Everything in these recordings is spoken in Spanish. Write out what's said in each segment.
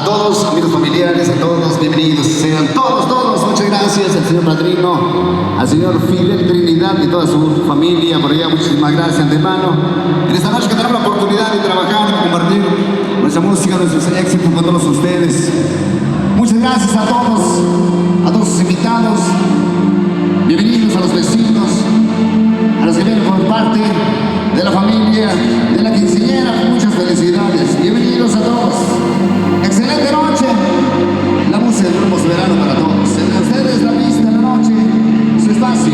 todos, amigos familiares, a todos, bienvenidos sean todos, muchas gracias al señor padrino, al señor Fidel Trinidad y toda su familia por allá, muchísimas gracias de antemano. En esta noche que tenemos la oportunidad de trabajar y compartir nuestra música, nuestros éxitos con todos ustedes. Muchas gracias a todos sus invitados, bienvenidos a los vecinos, a los que vienen por parte de la familia, de la quinceañera, muchas felicidades. Bienvenidos a todos. Excelente noche. La música de hermoso verano para todos. Entre ustedes la pista de la noche, su espacio.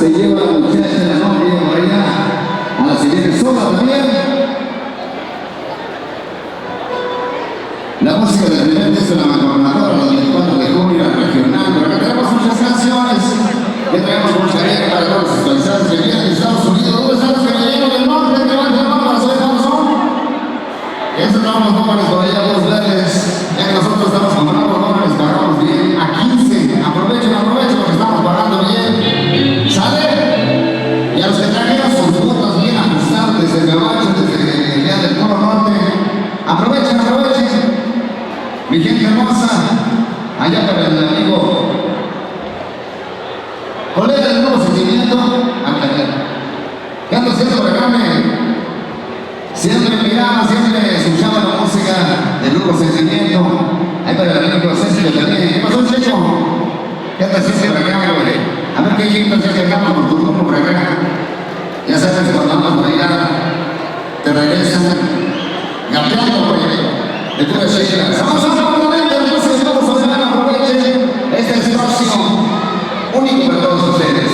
se lleva a la muchacha de la novia por allá, a la siguiente sola también. La música de repente es la gobernadora, la 24 de junio, la regional, pero acá tenemos muchas canciones que traemos mucha bien para todos los paisanos que vienen de Estados Unidos. ¿Dónde están los caballeros del norte que van a llamar para hacer son? Esos son los dólares por allá, los verdes, ya que nosotros estamos comprando dólares, pagamos bien a 15. Aprovechen porque estamos pagando bien. ¿Sale? Y a los que trajeron sus botas bien ajustadas desde el gabacho, desde el día del Polo Norte, aprovechen. Mi gente hermosa, allá para el amigo, colega del Nuevo Sentimiento, ¿qué ando haciendo por acá? Siempre miraba, siempre escuchaba la música del Nuevo Sentimiento, ahí para el amigo César también. ¿Qué pasó, Checho? ¿Qué andas haciendo por acá, güey? A ver qué gente se acercamos por tu grupo por acá. Ya sabes que cuando andas por allá, te regresan gateando por allá. De pura Sheila. Vamos a entonces vamos a hacer, aprovechen este espacio único para todos ustedes.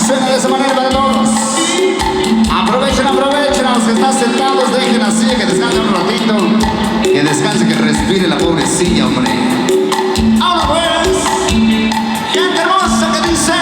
suena de esa manera para todos. Aprovechen, aprovechen a los que están sentados, dejen así, que descansen un ratito. Que descanse, que respire la pobrecilla, hombre. Ahora pues, gente hermosa que dice.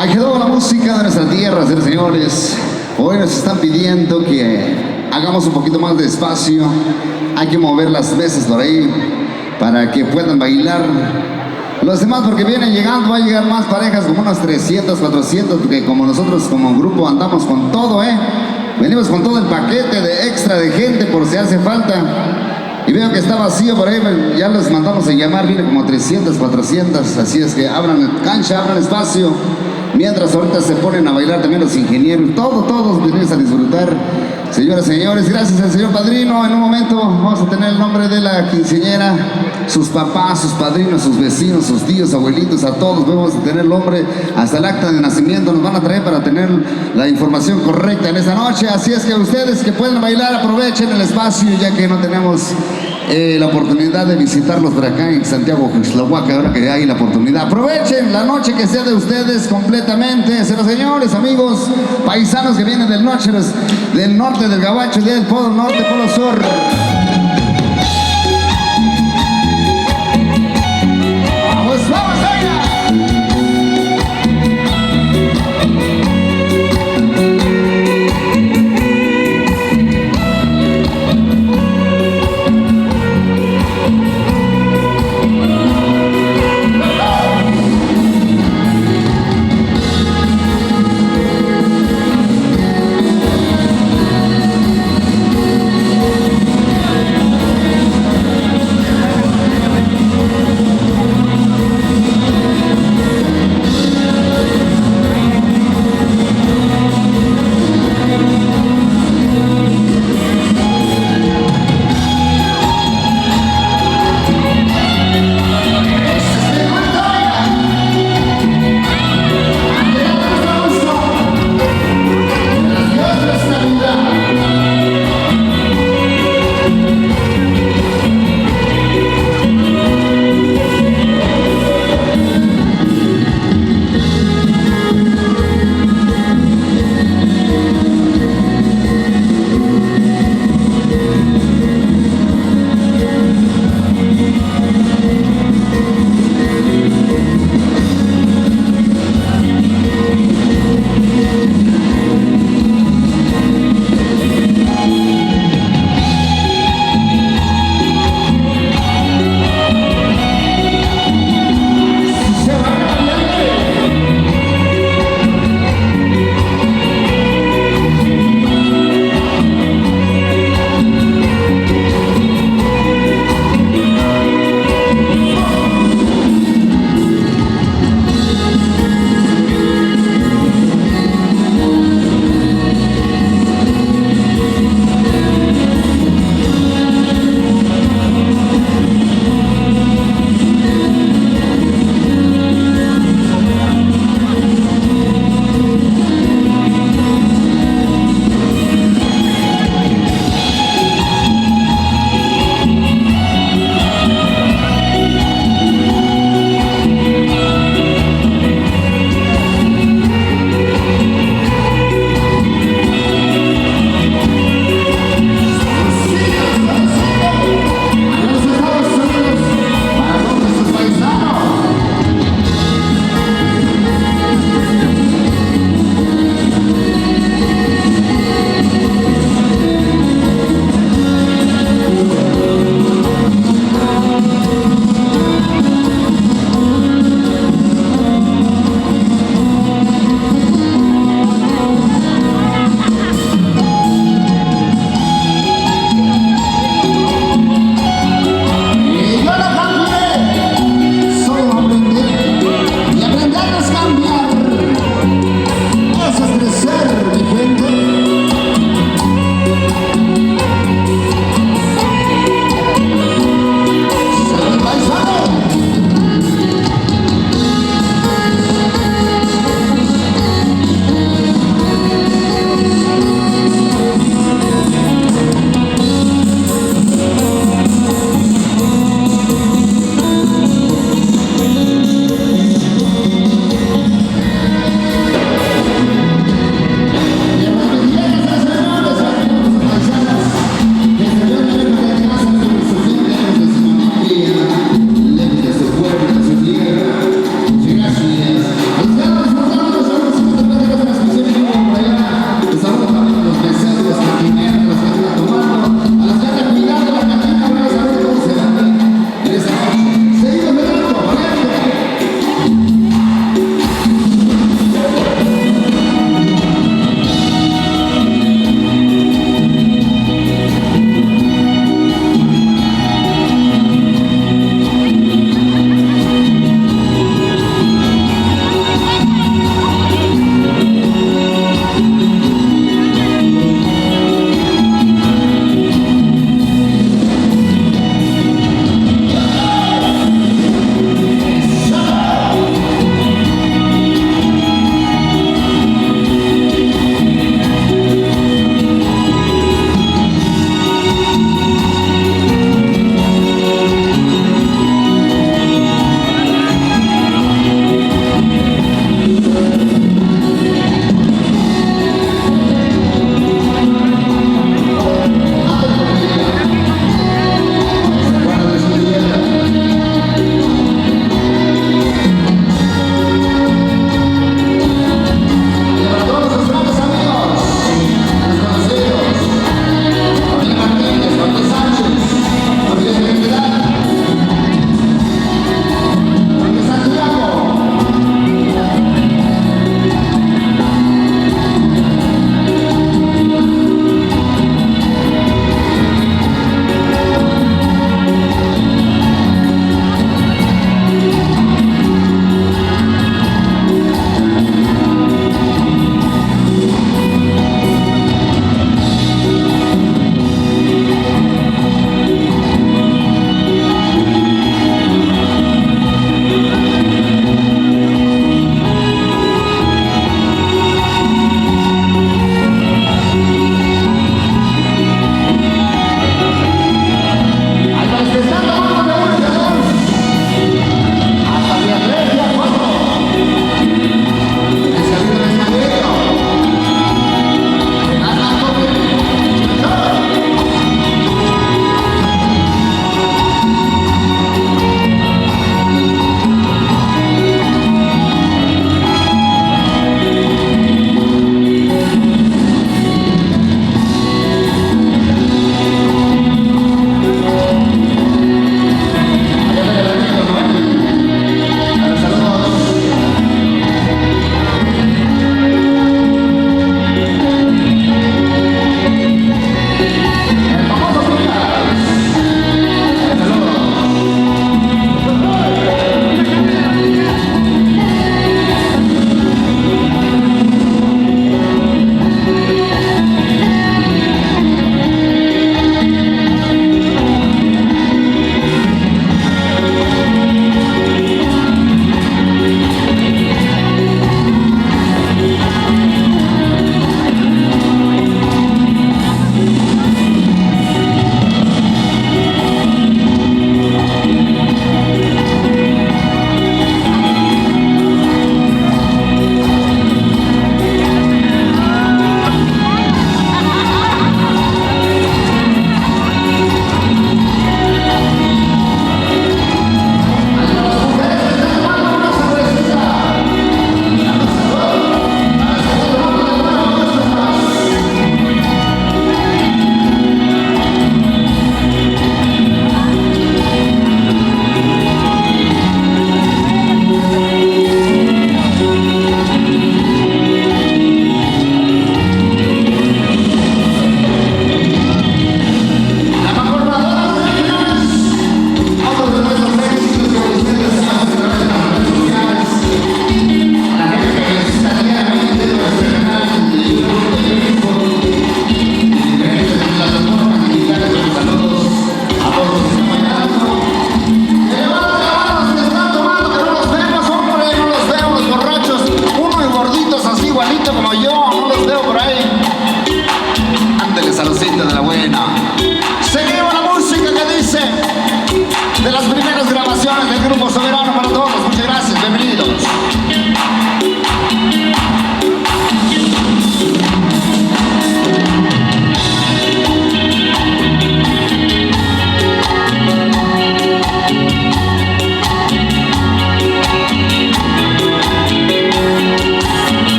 Ahí quedó la música de nuestra tierra, señores. Hoy nos están pidiendo que hagamos un poquito más de espacio. Hay que mover las mesas por ahí para que puedan bailar. Los demás, porque vienen llegando, va a llegar más parejas, como unas 300, 400, porque como nosotros como grupo andamos con todo, venimos con todo el paquete de extra de gente por si hace falta. Y veo que está vacío por ahí, ya les mandamos a llamar, viene como 300, 400, así es que abran cancha, abran espacio. Mientras ahorita se ponen a bailar también los ingenieros, todos venimos a disfrutar. Señoras y señores, gracias al señor padrino. En un momento vamos a tener el nombre de la quinceañera, sus papás, sus padrinos, sus vecinos, sus tíos, abuelitos, a todos vamos a tener el nombre, hasta el acta de nacimiento nos van a traer para tener la información correcta en esa noche. Así es que ustedes que pueden bailar, aprovechen el espacio ya que no tenemos la oportunidad de visitarlos por acá en Santiago, Xtlahuaca, ahora que hay la oportunidad. Aprovechen la noche que sea de ustedes completamente, señores, amigos, paisanos que vienen del norte, del Gabacho, del Polo Norte, Polo Sur.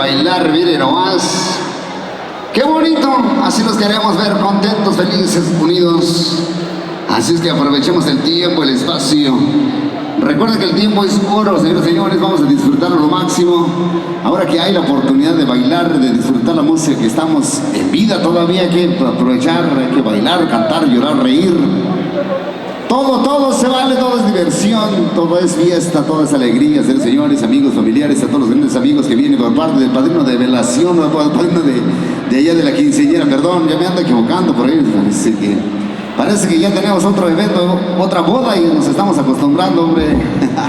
bailar, miren nomás. ¡Qué bonito! Así nos queremos ver contentos, felices, unidos. Así es que aprovechemos el tiempo, el espacio. Recuerden que el tiempo es oro, señores y señores, vamos a disfrutarlo lo máximo. Ahora que hay la oportunidad de bailar, de disfrutar la música, que estamos en vida todavía, hay que aprovechar, hay que bailar, cantar, llorar, reír. Todo se vale, todo es diversión, todo es fiesta, todo es alegría, señores, amigos, familiares, a todos los grandes amigos que vienen por parte del padrino de velación, el padrino de allá de la quinceañera, perdón, ya me ando equivocando por ahí, parece que ya tenemos otro evento, otra boda y nos estamos acostumbrando, hombre.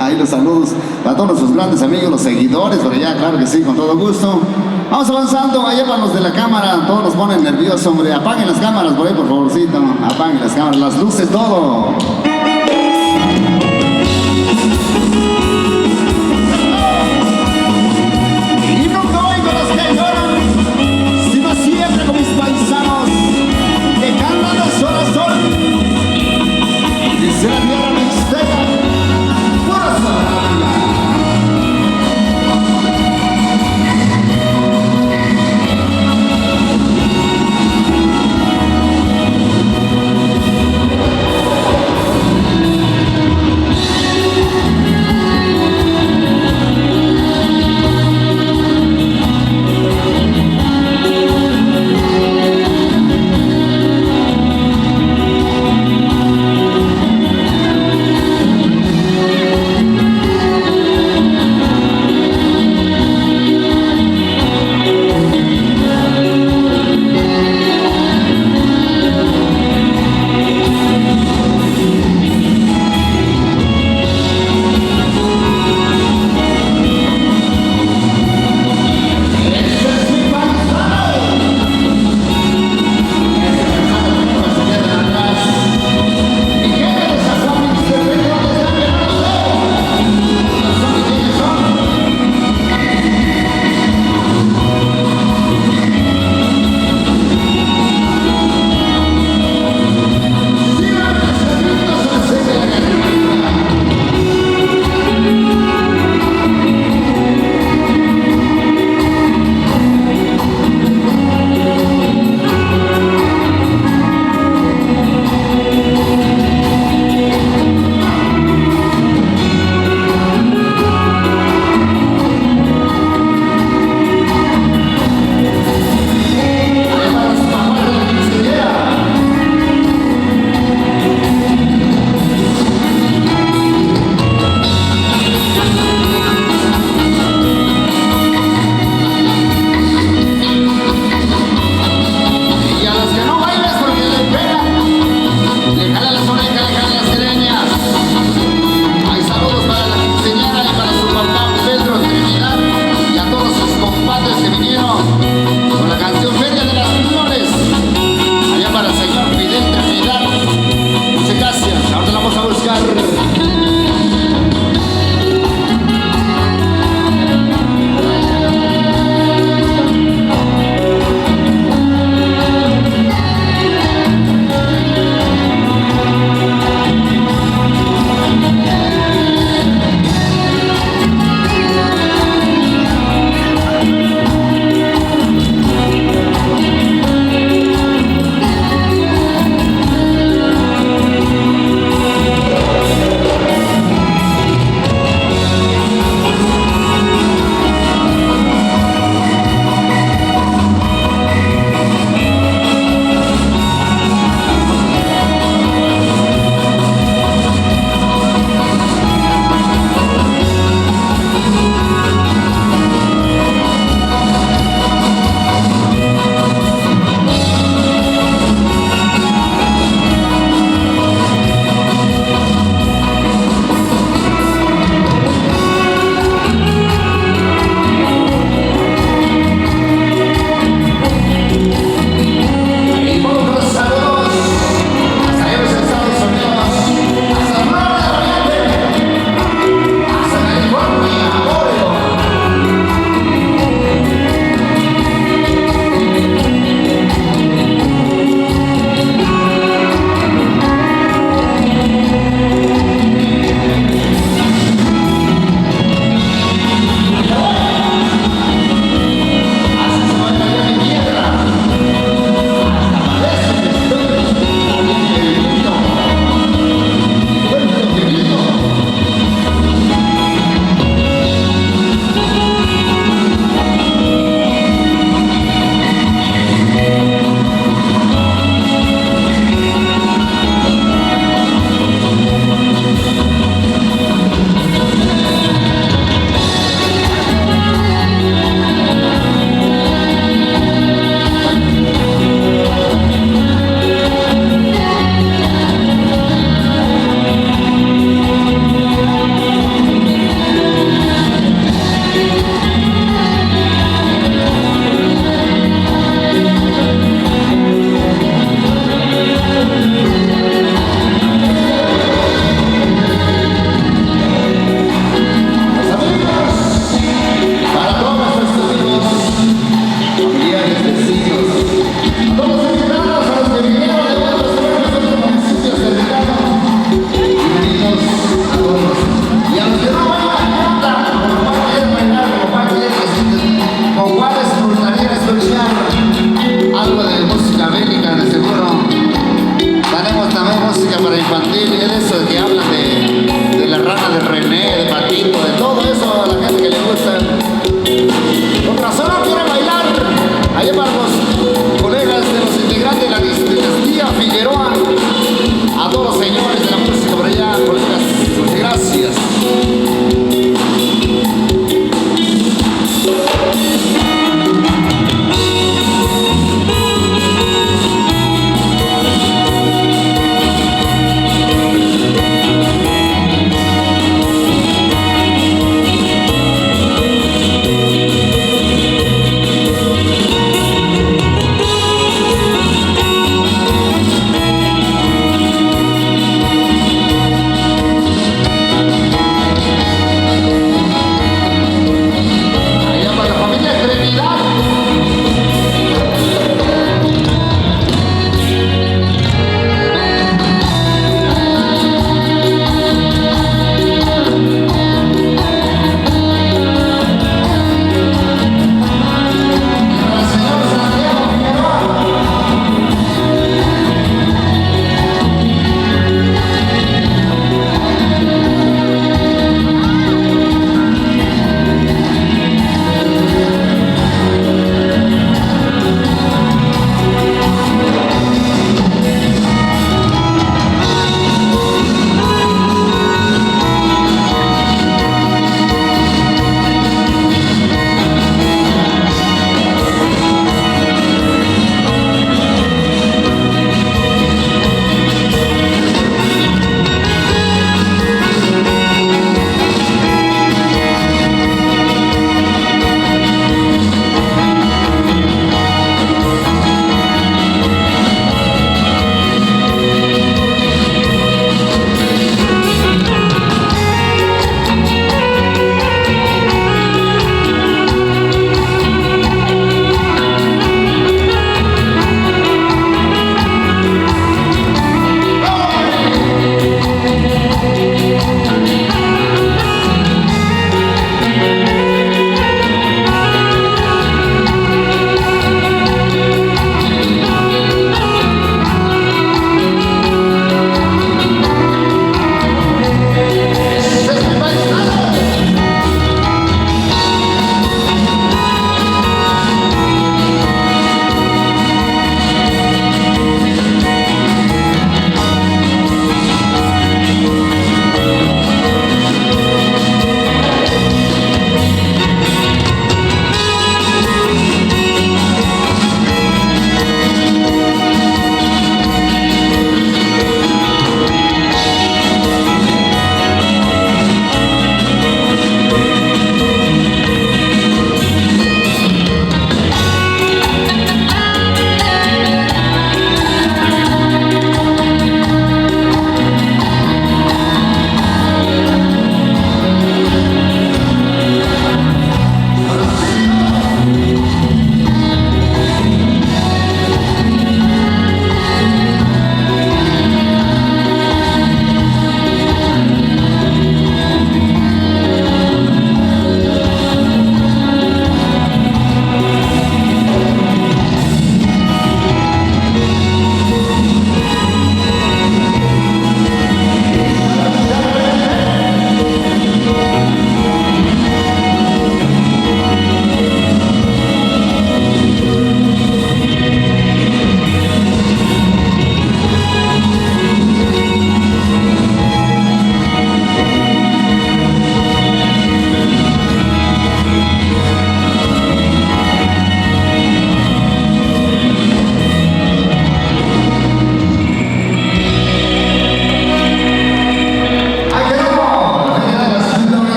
Ahí los saludos a todos nuestros grandes amigos, los seguidores, por allá, claro que sí, con todo gusto. Vamos avanzando, allá para los de la cámara, todos nos ponen nerviosos, hombre. Apaguen las cámaras por ahí, por favorcito. Apaguen las cámaras, las luces, todo. Y nunca voy con los que lloran, sino siempre con mis paisanos que cantan de sol a sol. Dice la tierra mixteca, pura sabranga. Allá para los colegas de los integrantes de la dinastía Figueroa, a todos los señores de la música por allá, colegas, muchas gracias.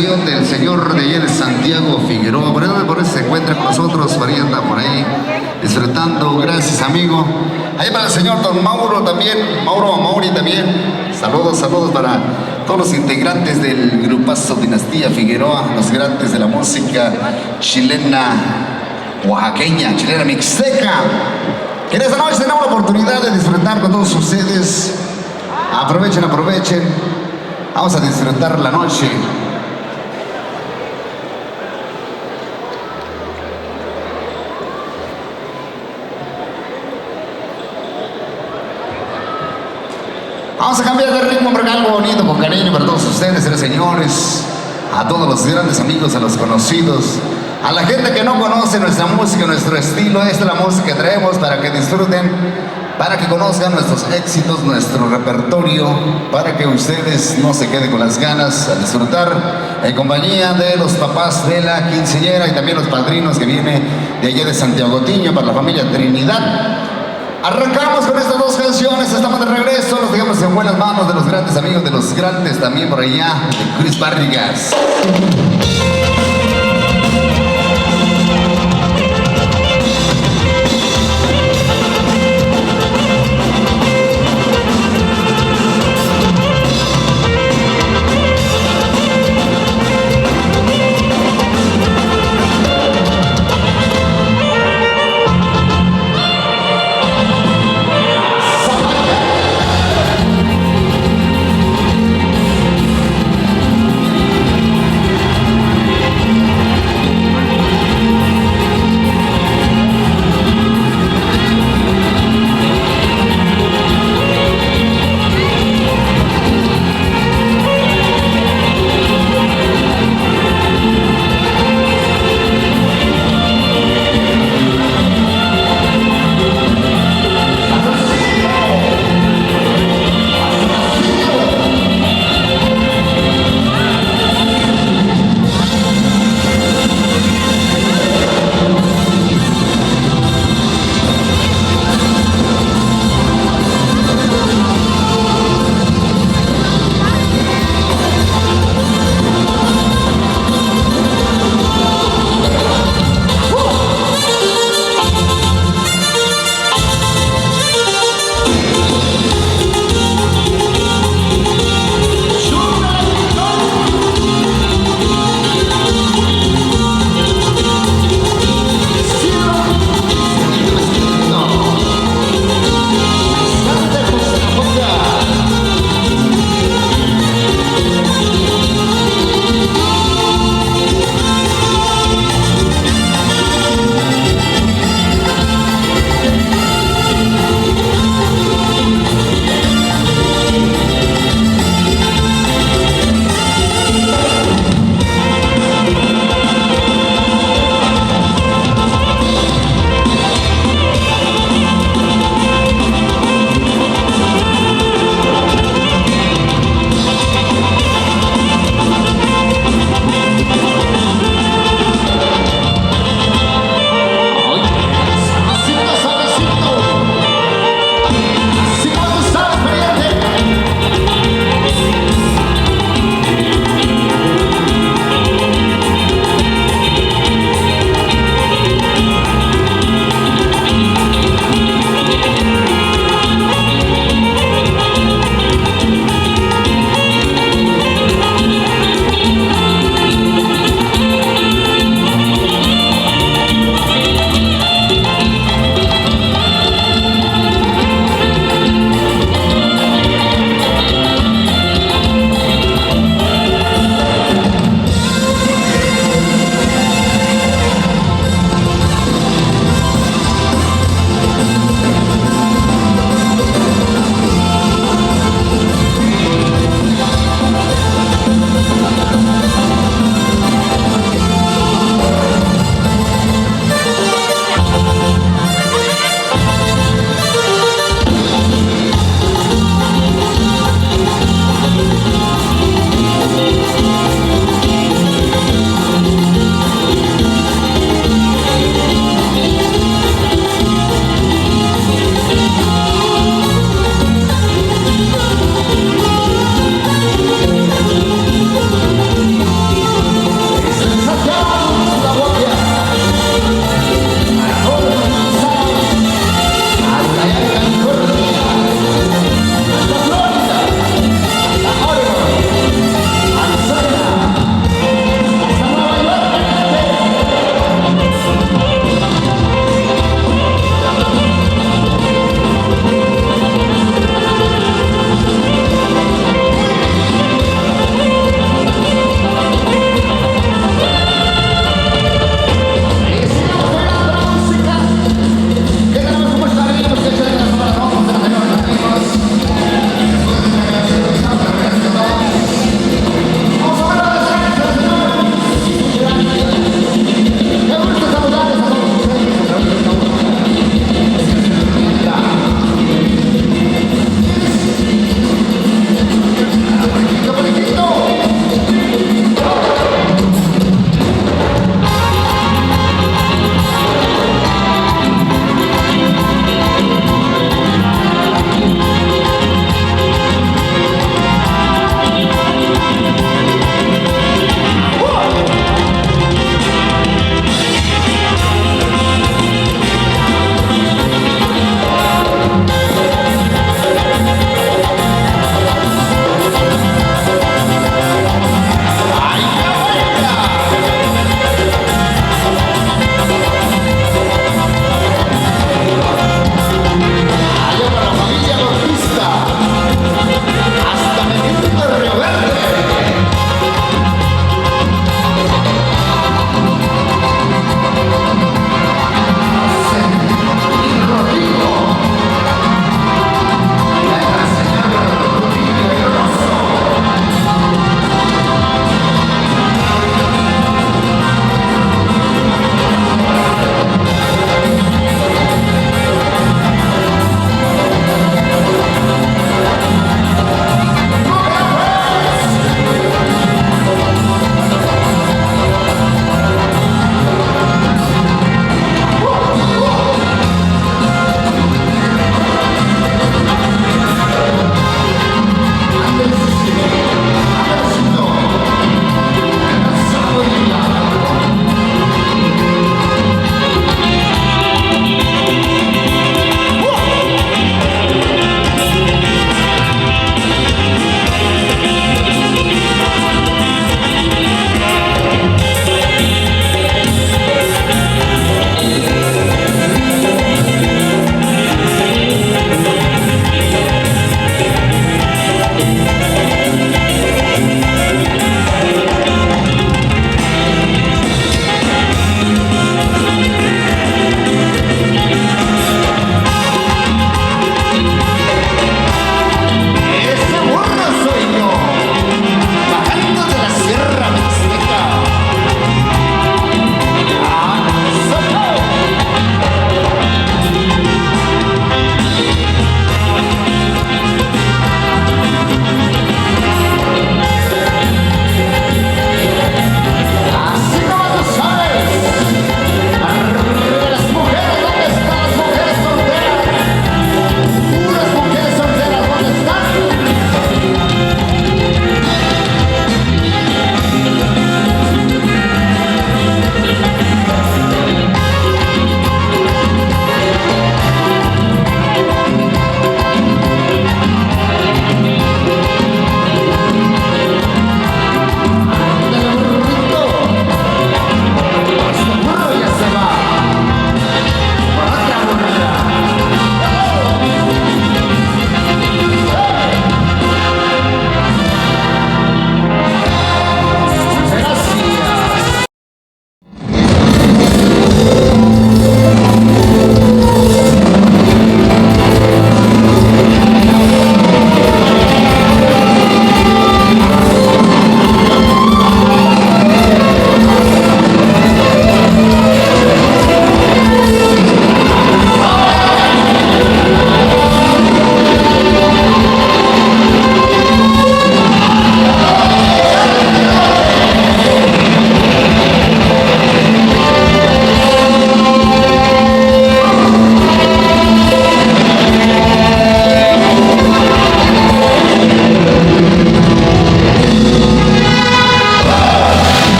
Del señor de ayer, Santiago Figueroa. Por eso se encuentra con nosotros, María anda por ahí disfrutando. Gracias, amigo. Ahí para el señor Don Mauro también, Mauri también. Saludos para todos los integrantes del grupazo Dinastía Figueroa, los grandes de la música chilena, oaxaqueña, chilena mixteca. Que en esta noche tenemos la oportunidad de disfrutar con todos ustedes. Aprovechen. Vamos a disfrutar la noche. Vamos a cambiar de ritmo, porque algo bonito con cariño para todos ustedes, señores. a todos los grandes amigos, a los conocidos, a la gente que no conoce nuestra música, nuestro estilo. Esta es la música que traemos para que disfruten, para que conozcan nuestros éxitos, nuestro repertorio, para que ustedes no se queden con las ganas a disfrutar en compañía de los papás de la quinceañera y también los padrinos que vienen de allá de Santiago Tiño para la familia Trinidad. Arrancamos con estas dos canciones, estamos de regreso, los dejamos en buenas manos de los grandes amigos, de los grandes también por allá, de Chris Barrigas.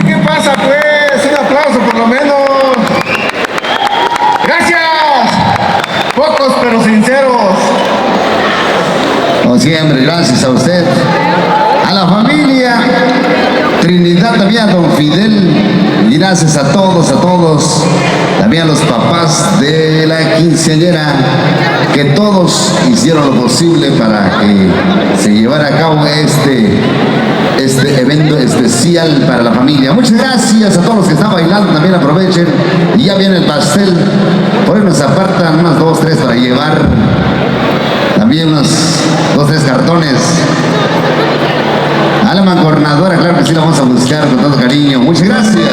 ¿Qué pasa pues? Un aplauso por lo menos. Gracias. Pocos pero sinceros. Como siempre, gracias a usted. A la familia Trinidad, también a don Fidel. Y gracias a todos, también a los papás de la quinceañera, que todos hicieron lo posible para que se llevara a cabo este evento especial para la familia. Muchas gracias a todos los que están bailando, también aprovechen. Y ya viene el pastel. Por ahí nos apartan unas 2, 3 para llevar. También unos 2, 3 cartones. A la mancornadora, claro que sí, la vamos a buscar con todo cariño. Muchas gracias.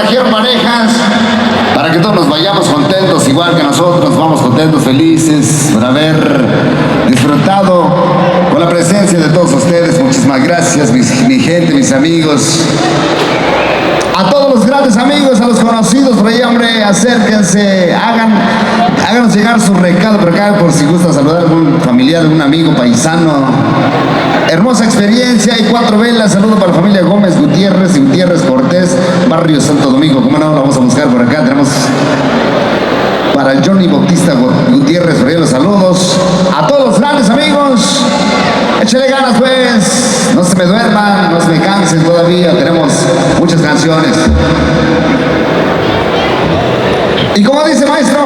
trajeron parejas para que todos nos vayamos contentos, igual que nosotros, vamos contentos, felices por haber disfrutado con la presencia de todos ustedes. Muchísimas gracias, mi gente, mis amigos. A todos los grandes amigos, a los conocidos por ahí, hombre, acérquense, háganos llegar su recado por acá, por si gusta saludar a algún familiar, algún amigo, paisano. Hermosa experiencia, hay 4 velas, saludo para la familia Gómez Gutiérrez y Gutiérrez Cortés, barrio Santo Domingo. ¿Cómo no? Lo vamos a buscar por acá, tenemos para el Johnny Bautista Gutiérrez, por ahí los saludos. A todos los grandes amigos, échale ganas pues, no se me duerman, no se me cansen todavía, tenemos muchas canciones. ¿Y cómo dice, maestro?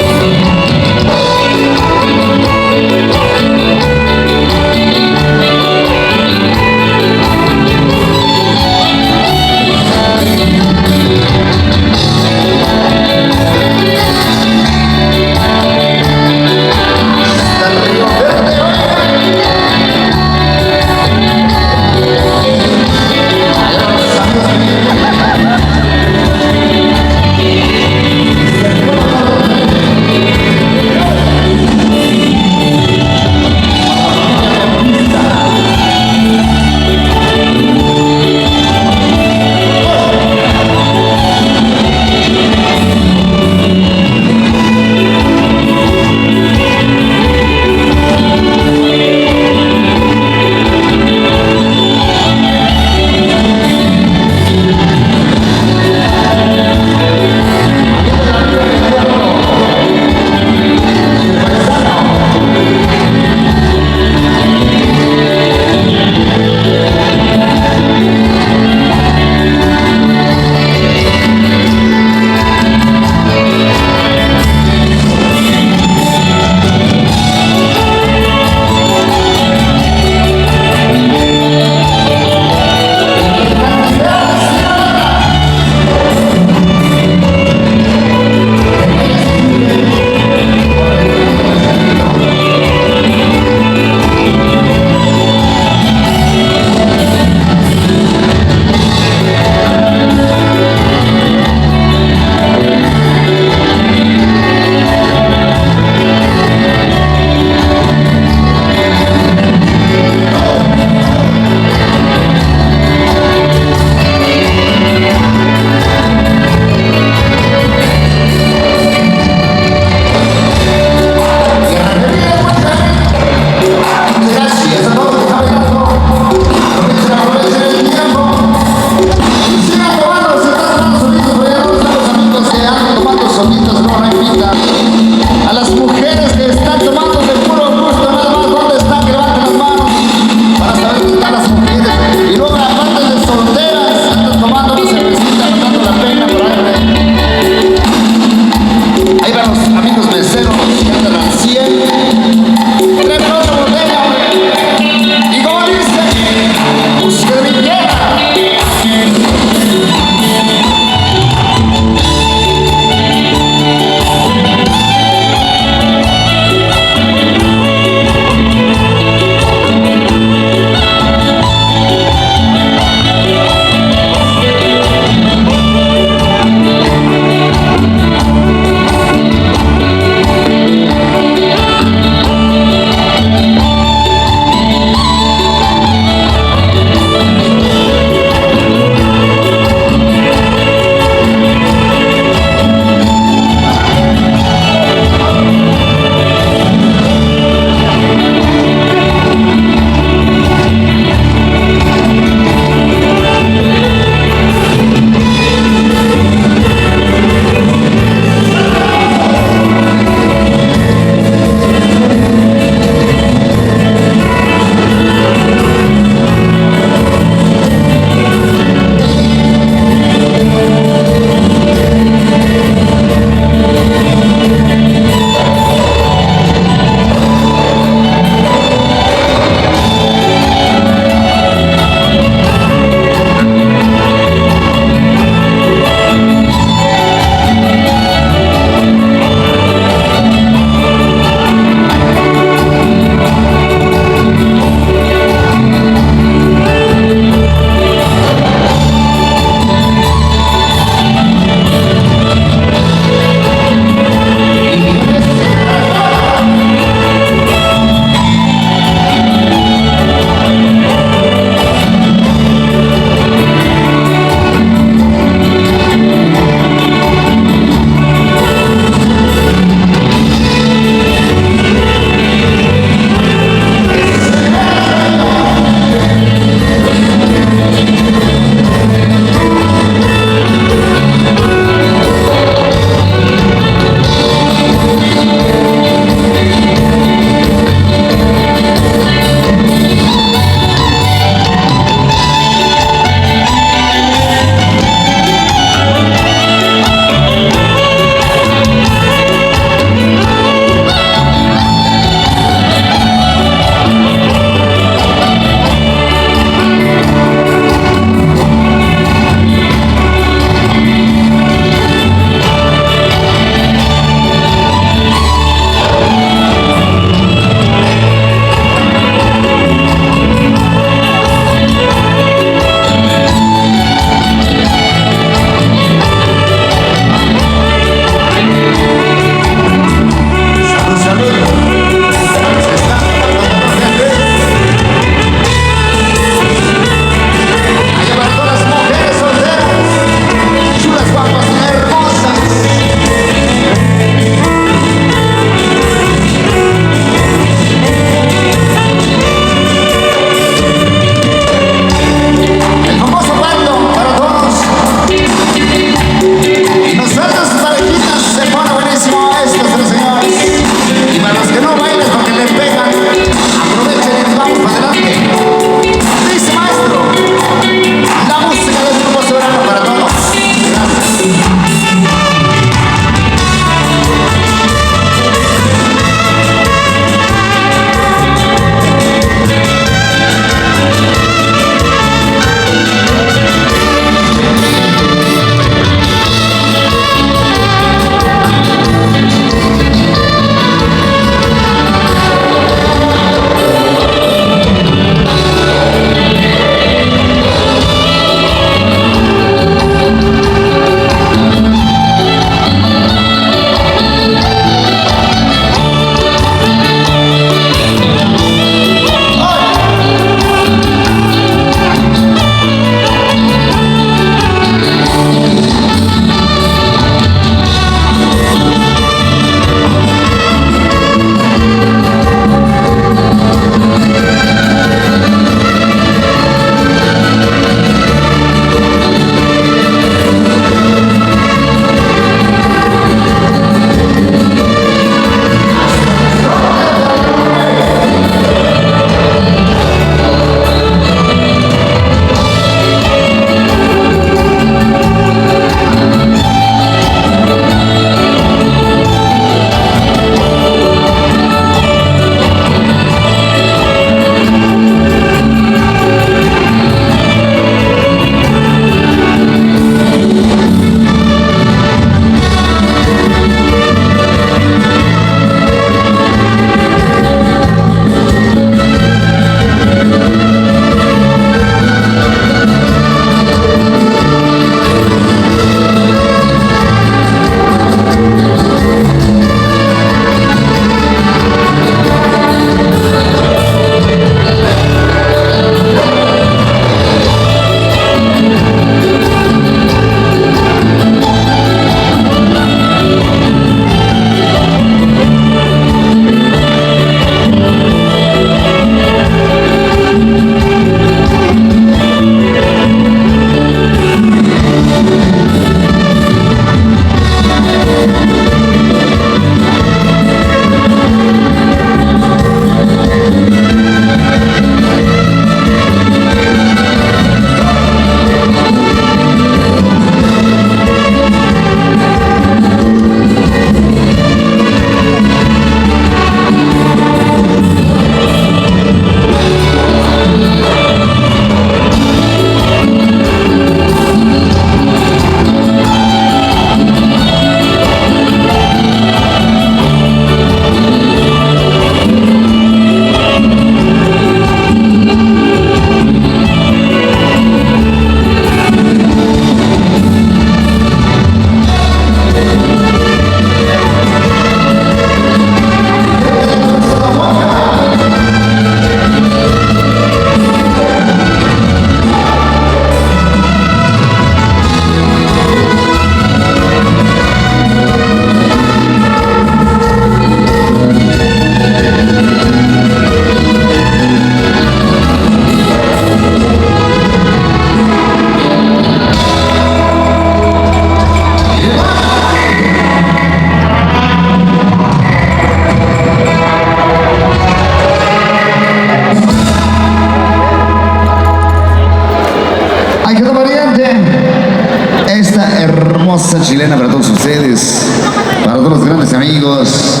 grandes amigos,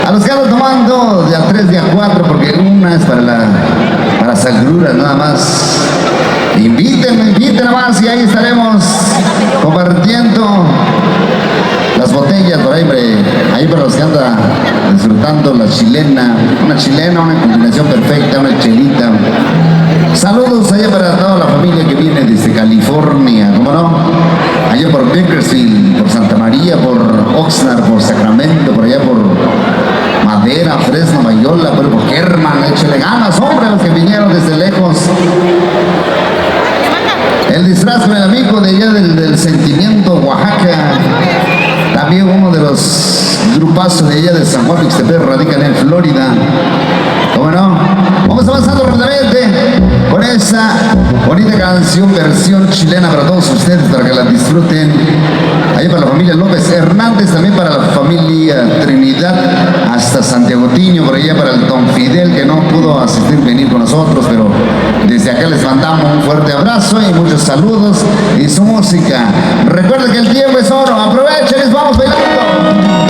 a los que andan tomando de a 3, de a 4, porque una es para sagruras nada más. Inviten nada más y ahí estaremos compartiendo las botellas por ahí, ahí para los que andan disfrutando la chilena, una combinación perfecta, una chelita. Saludos allá para toda la familia que viene desde California, ¿cómo no? Allá por Bakersfield, por Santa María, por Oxnard, por Sacramento, por allá por Madera, Fresno, Mayola, por Herman, échale ganas, hombre, los que vinieron desde lejos. El disfraz con el amigo de allá del Sentimiento, Oaxaca. También uno de los grupazos de allá de San Juan Ixtepec, radican en Florida. ¿Cómo no? Vamos avanzando rápidamente con esa bonita canción, versión chilena para todos ustedes, para que la disfruten. Ahí para la familia López Hernández, también para la familia Trinidad, hasta Santiago Tiño, por allá para el Don Fidel, que no pudo asistir, venir con nosotros, pero desde acá les mandamos un fuerte abrazo y muchos saludos y su música. Recuerden que el tiempo es oro, aprovechen, les vamos bailando.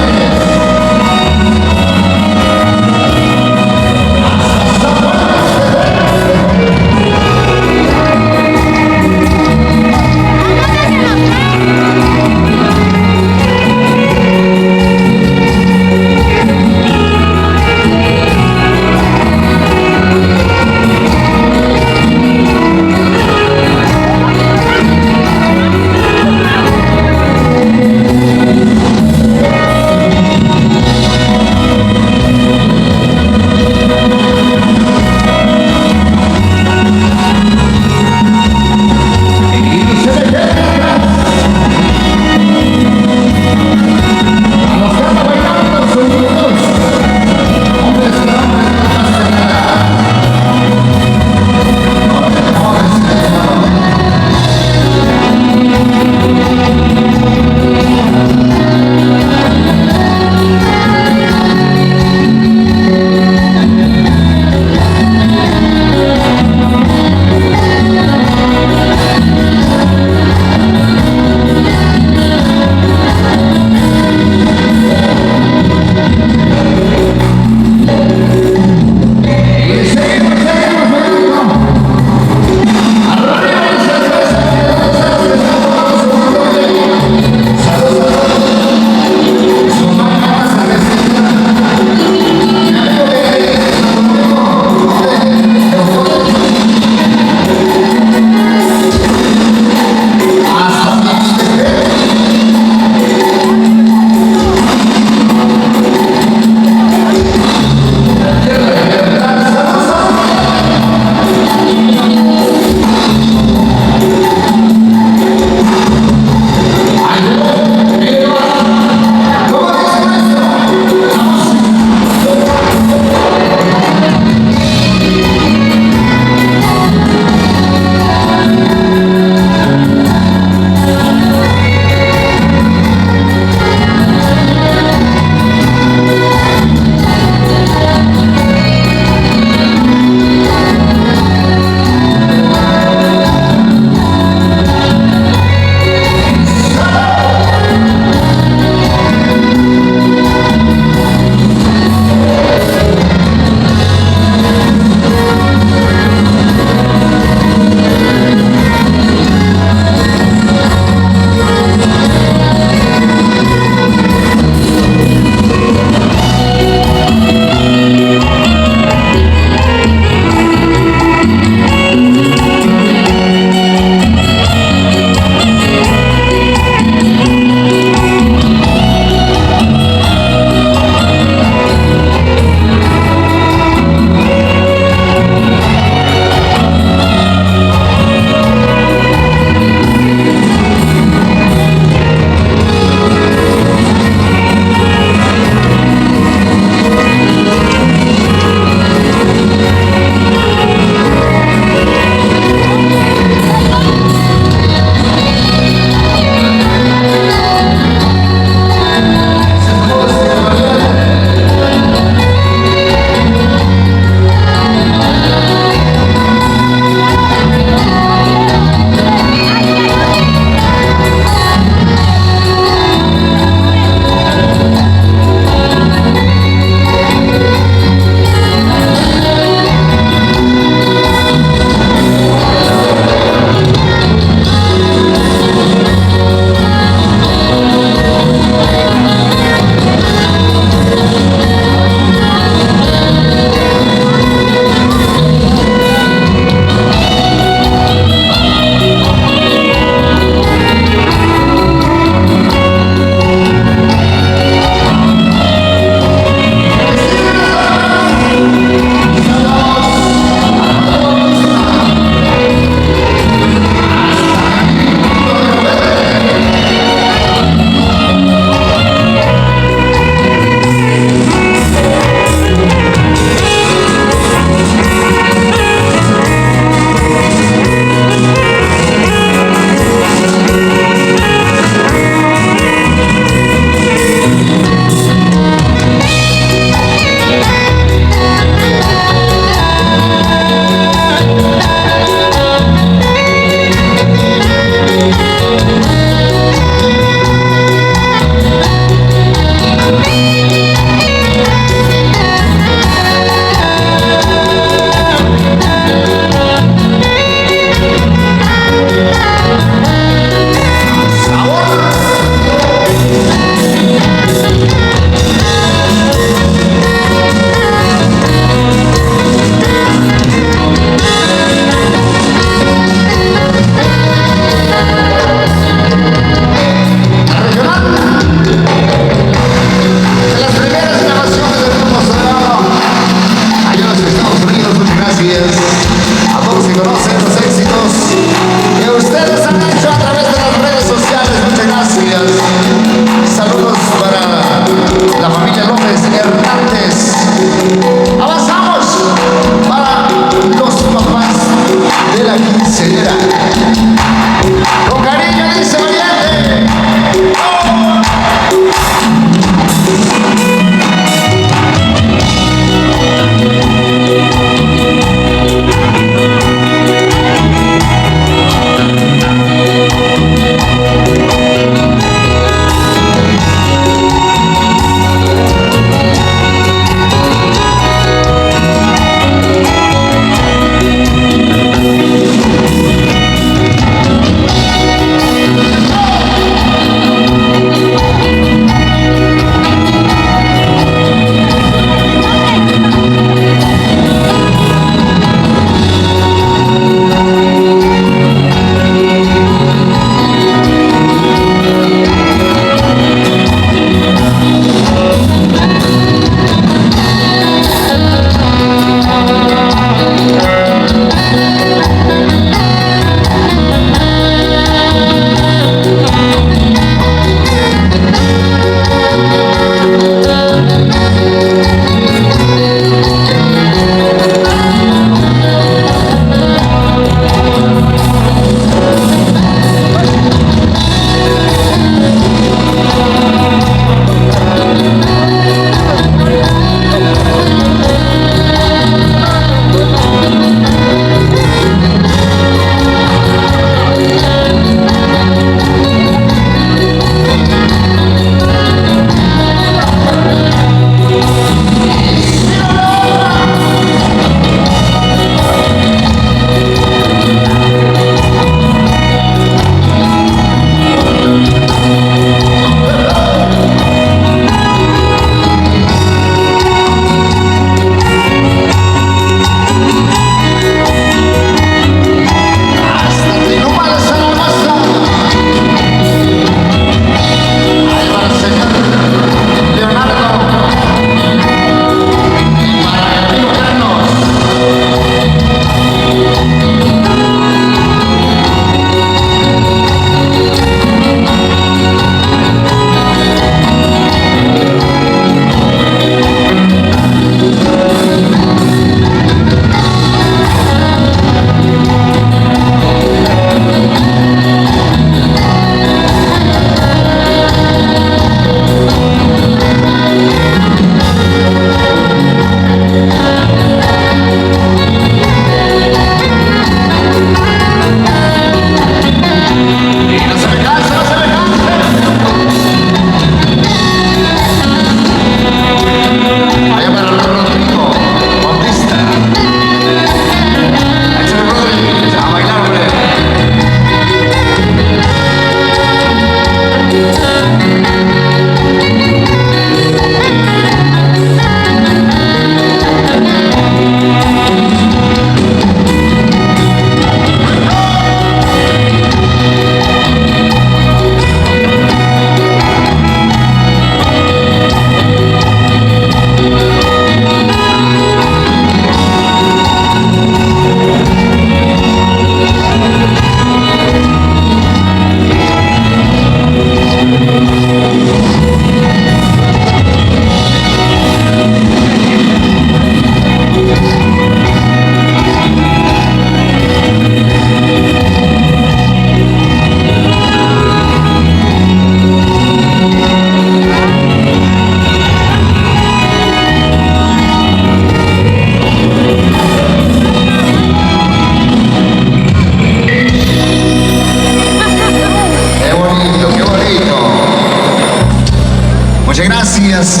gracias.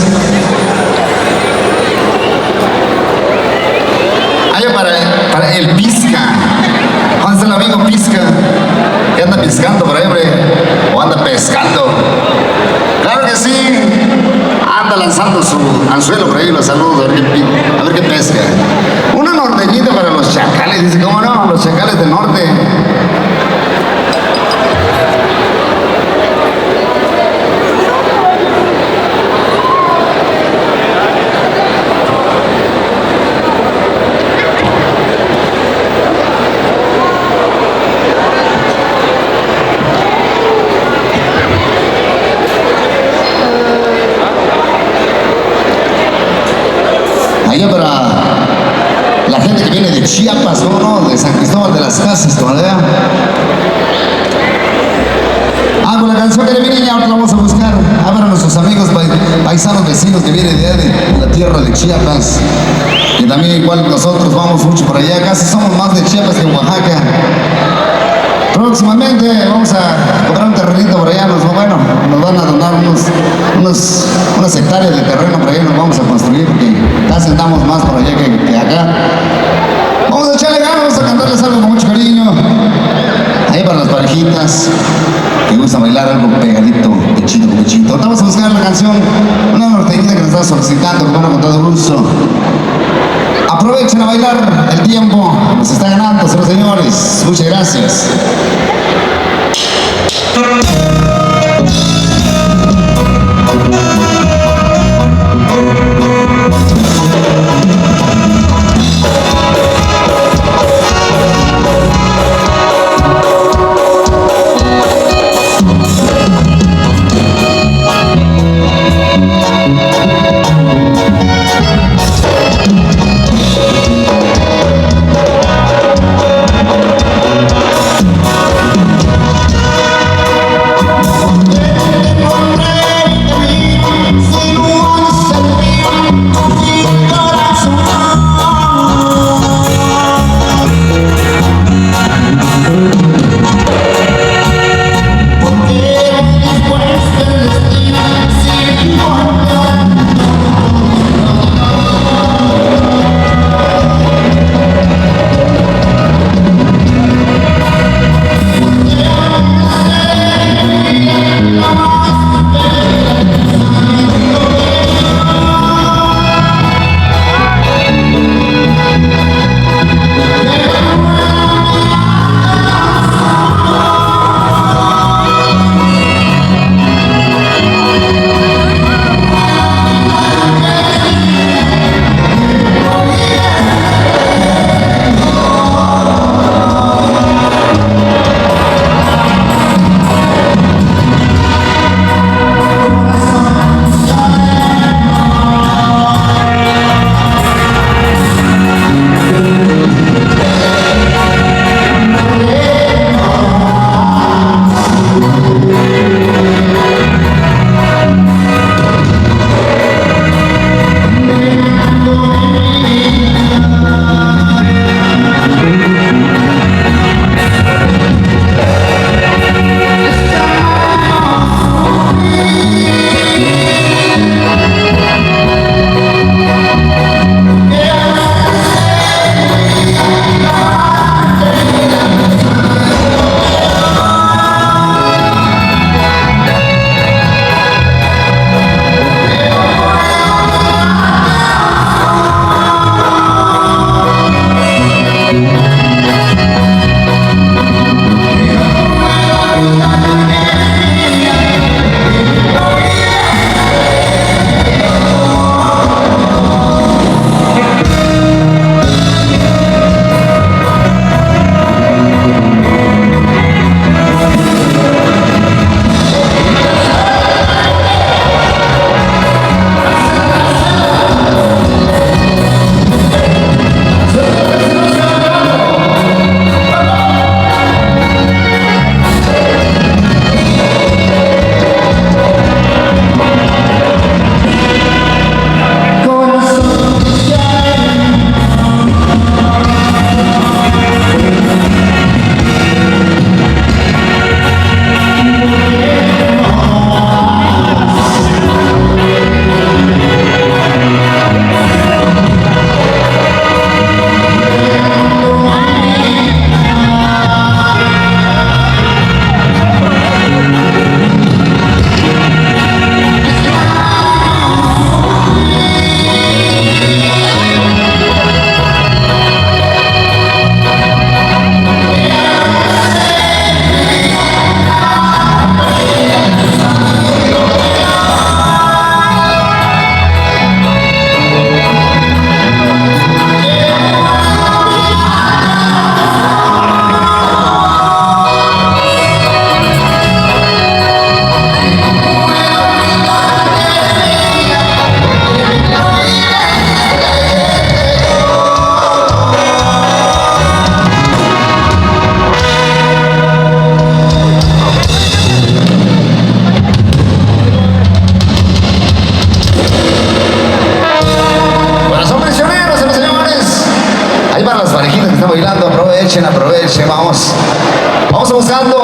Allá para el Pizca. ¿Dónde está el amigo Pizca? ¿Qué anda piscando por ahí, hombre? ¿O anda pescando? Claro que sí. Anda lanzando su anzuelo por ahí, los saludos, a ver qué pesca. Una norteñita para los chacales, dice, ¿cómo no? Los chacales del norte. Allá para la gente que viene de Chiapas, ¿cómo no? De San Cristóbal de las Casas, todavía. Con la canción que le viene, ahora la vamos a buscar. A ver a nuestros amigos paisanos vecinos que vienen de la tierra de Chiapas. Que también igual nosotros vamos mucho por allá. Casi somos más de Chiapas que en Oaxaca. Próximamente vamos a comprar un terrenito por allá, nos van a donar unas hectáreas de terreno por allá, nos vamos a construir porque casi andamos más por allá que acá. Vamos a echarle ganas, vamos a cantarles algo con mucho cariño. Ahí para las parejitas que gustan bailar algo pegadito, pechito con pechito. Ahorita vamos a buscar la canción, una norteñita que nos está solicitando, que van a con todo gusto. Aprovechen a bailar, el tiempo nos está ganando, señores. Muchas gracias.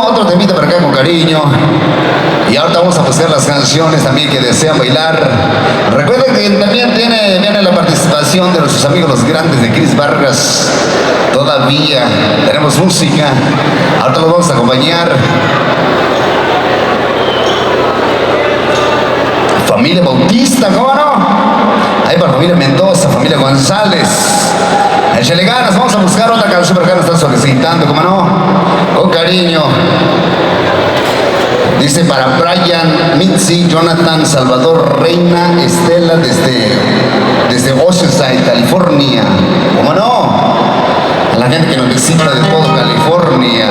otro temita para acá con cariño. Y ahorita vamos a buscar las canciones también que desean bailar. Recuerden que también viene la participación de nuestros amigos los grandes de Cris Vargas. Todavía tenemos música. Ahorita los vamos a acompañar. Familia Bautista, ¿cómo no? Ahí para familia Mendoza, familia González. Échale ganas, vamos a buscar otra canción porque acá nos están solicitando, ¿cómo no? Con cariño. Dice para Brian, Mitzi, Jonathan, Salvador, Reina, Estela desde Oceanside, California. ¿Cómo no? A la gente que nos visita de todo California.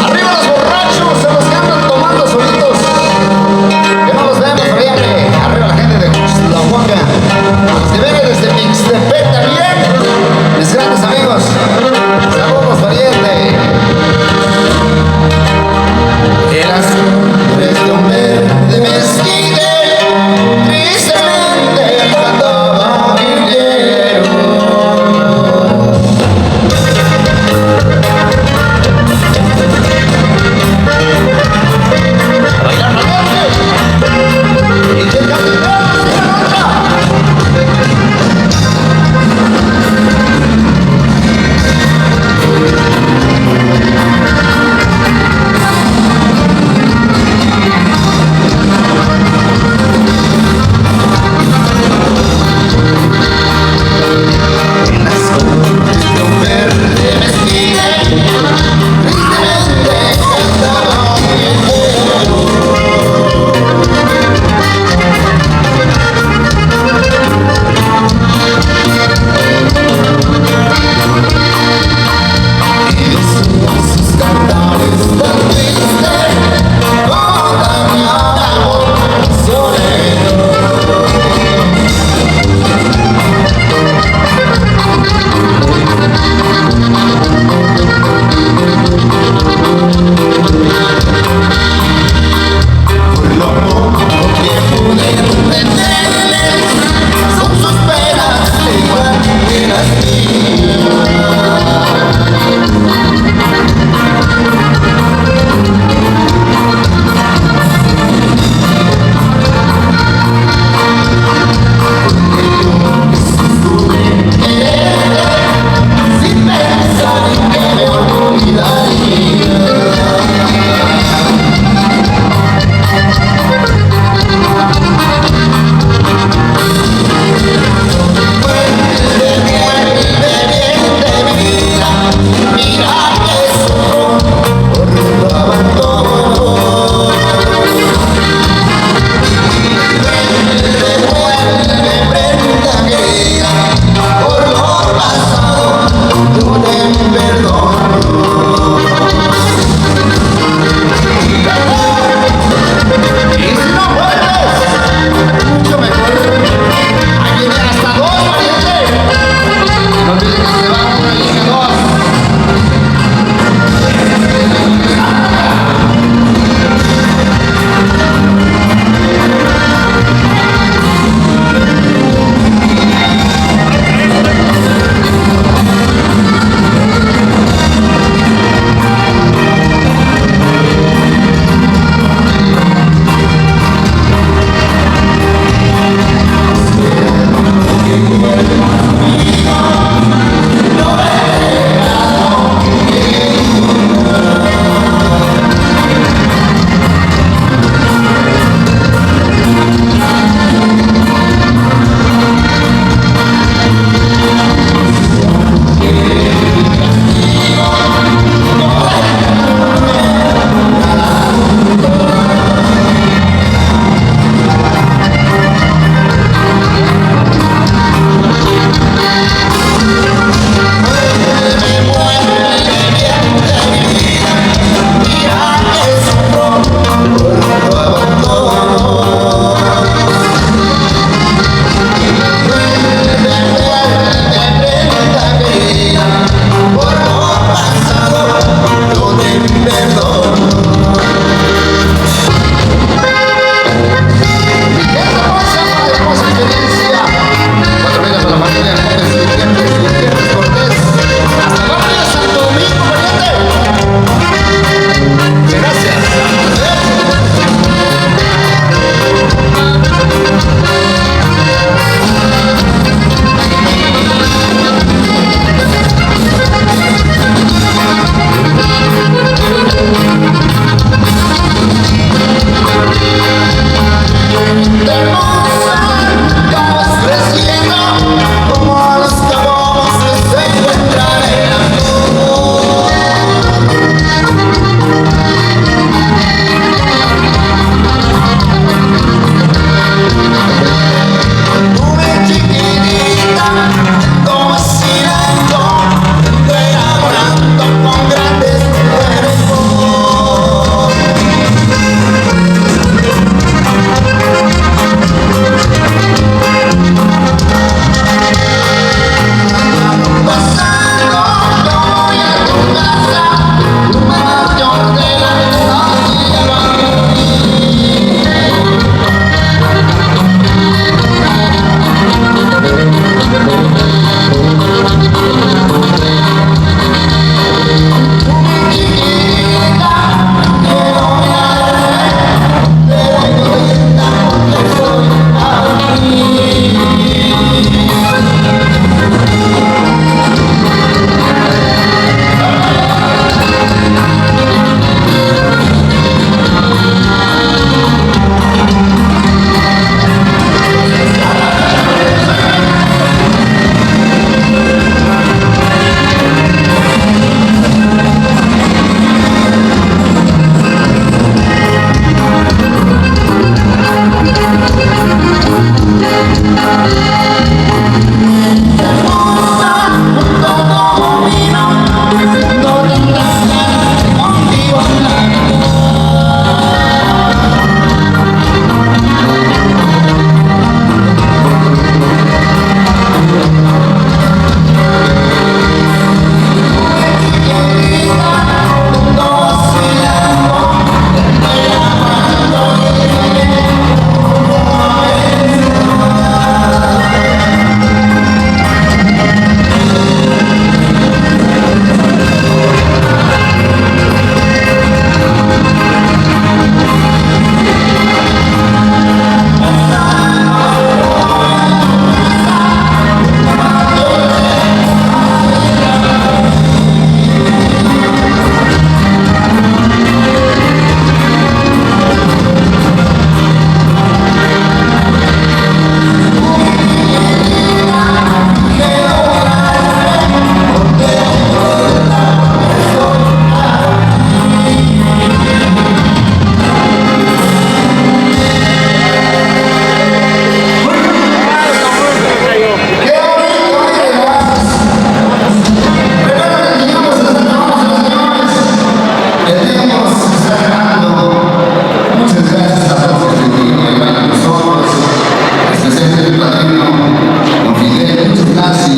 Arriba los borrachos, se los que andan tomando solitos. Que no los vemos, oye. Arriba la gente de Cuxtlahuaca. Los que vienen desde Mixtepec también. Mis grandes amigos. Saludos, pariente. En las cumbres de un verde mezquite, tristemente cuando va.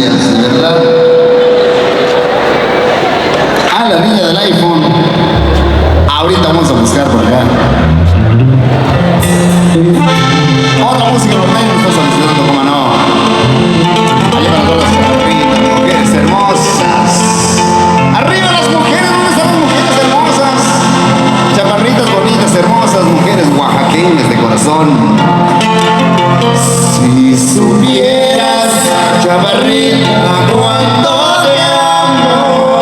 gracias, de verdad. A la niña del iPhone. Ahorita vamos a buscar por acá. Otra música norteña nos está solicitando, como no. Allá para todas las chaparritas, mujeres hermosas. ¡Arriba las mujeres! ¿Dónde están las mujeres hermosas? Chaparritas bonitas, hermosas, mujeres oaxaqueñas de corazón. Si supieras, chaparrita, cuánto te amo.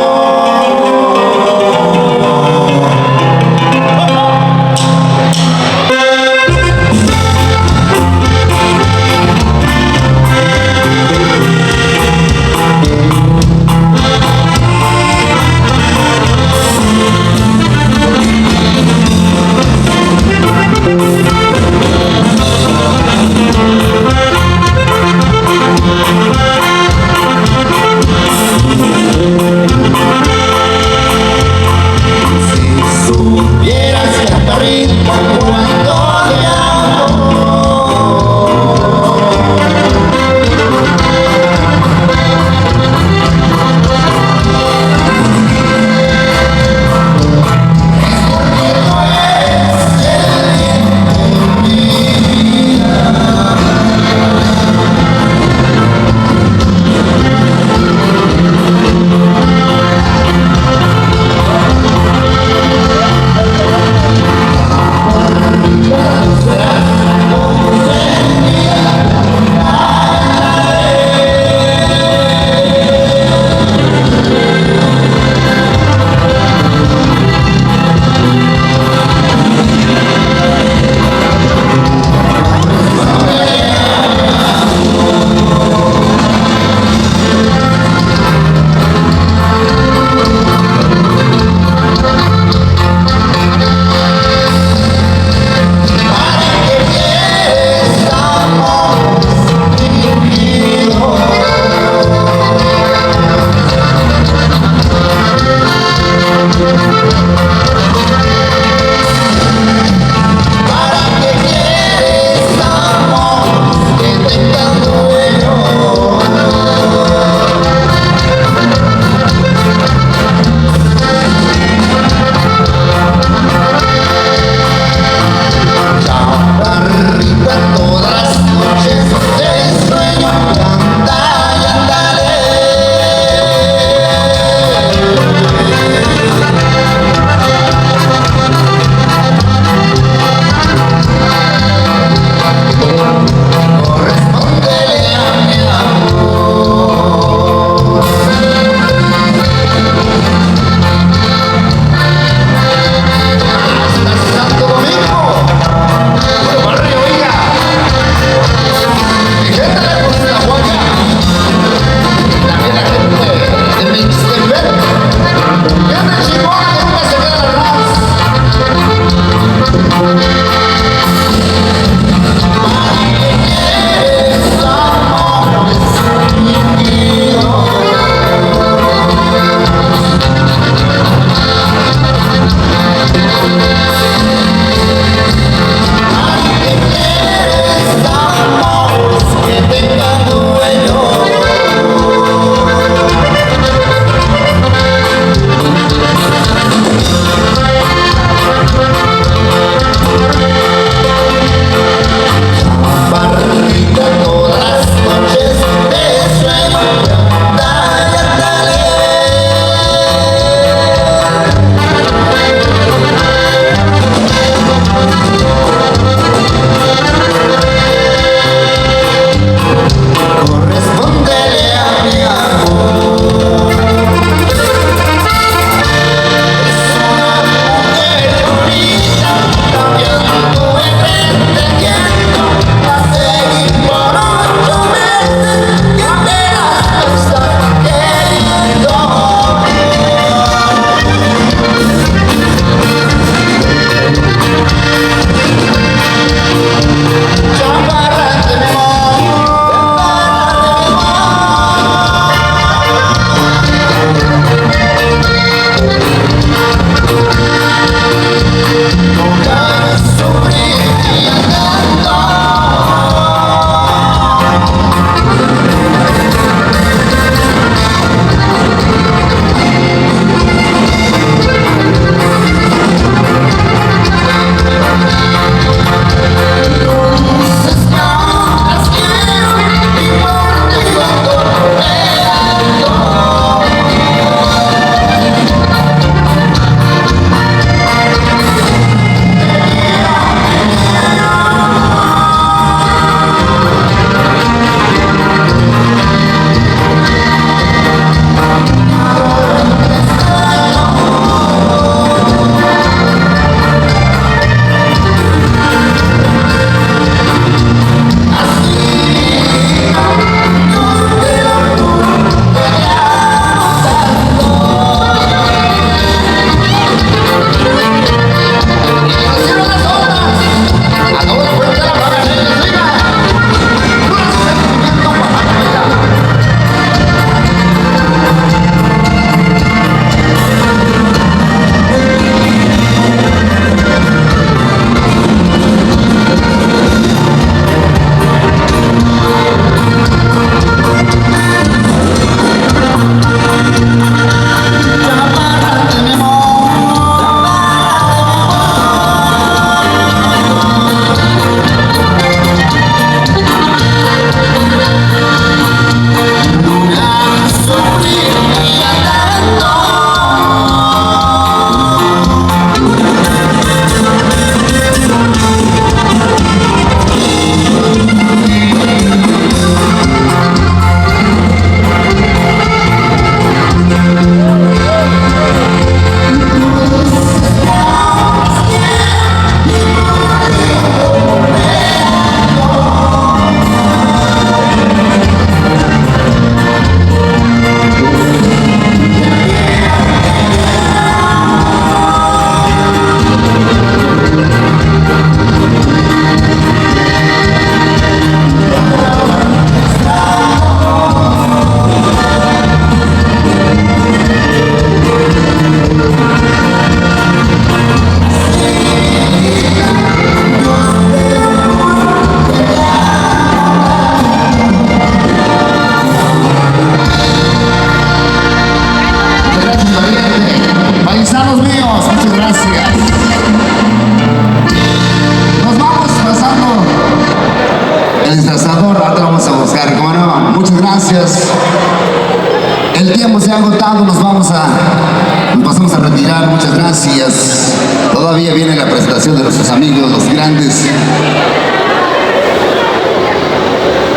El tiempo se ha agotado, nos pasamos a retirar, muchas gracias. Todavía viene la presentación de nuestros amigos, los grandes.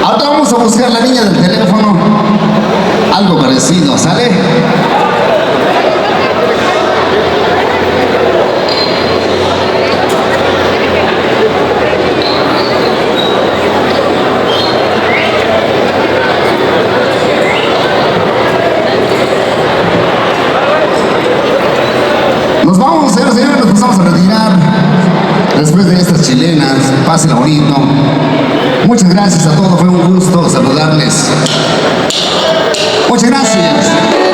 Ahora vamos a buscar la niña del teléfono, algo parecido, ¿sale? Nos vamos, señores, nos pasamos a retirar después de estas chilenas. Pásenla bonito. Muchas gracias a todos, fue un gusto saludarles. Muchas gracias.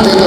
grande.